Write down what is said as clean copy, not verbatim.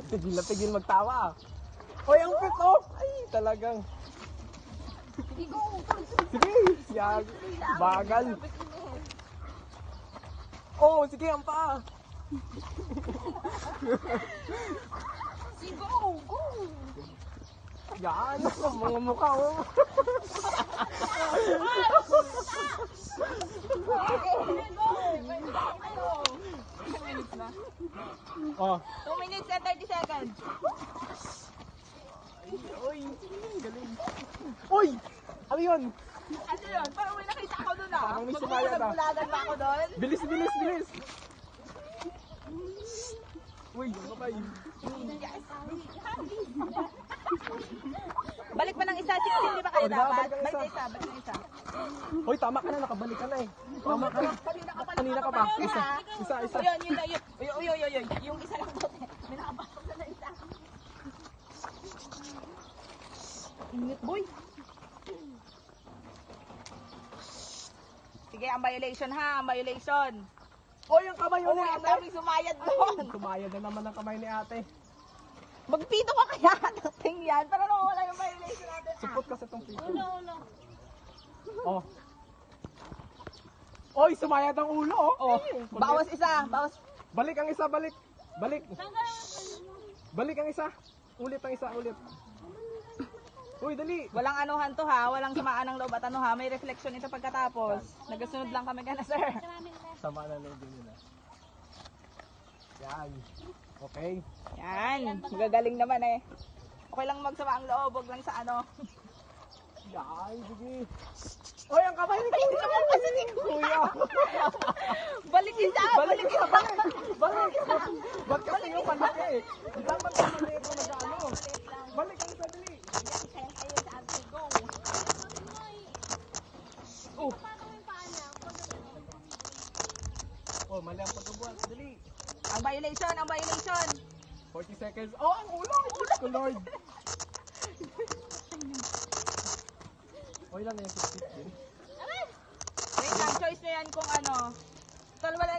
Tigil na tigil magtawa. Hoy, ang pito! Ay, talagang. Sige, go. Sige, siyag. Bagal. Oh, sige, ang paa. Sige, go. Go. Yan, mga mukha oh. Oh. 2 minutes and 30 seconds. Uy, galing. Uy! Ano yun? Ano yun? Parang may nakita ako doon ah. Parang may sumaya na. Magbubulag-bulagan ba ako doon? Bilis, bilis, bilis. Uy, yung kapay. Balik pa ng isa, 16 di ba kayo Oh, dapat? balik ng Balik isa. na isa, balik na isa. Hoy, tama ka na, nakabalik ka na eh. Tama ka na. Kanina ka pa. Isa, isa, isa. Yun, yun, yun. Yun. Yung isa lang doon. May nakapasok na isa. Ingat, boy. Sige, ang violation ha, ang violation. Hoy, ang kamay Oo, ni ang ate. daming sumayad doon. Tumayad na naman ang kamay ni ate. Magpito ka kaya dating yan para nawala yung violation natin. Supot kasi itong pito. Ulo. Oh. Oy, sumayad ang ulo oh. Oh. Bawas isa, bawas. Balik ang isa, balik. Balik. Balik ang isa. Ulit ang isa, ulit. Uy, dali. Walang anuhan to ha, walang samaan ng loob at ano ha, may reflection ito pagkatapos. Nagasunod lang kami kana sir. Sama na loob din nila. Yan. Okay. Yan, magagaling naman eh. Okay lang magsama ang loob, wag lang sa ano. Yan, sige. Oy, ang kamay ni Kuya. naman kasi ni Kuya. Balik isa, Balik isa, balik. Balik. Ba't kasi yung panlaki? Dapat yung maliit na mag-ano. Balik ang isa, dali. Oh. Oh, mali ang pagkabuhat. Dali. Ang violation. 40 seconds. Oh, ang ulo! Diyos ko, Lord! Okay lang na yung 15. Wait lang, choice nyo yan kung ano. Tol, wala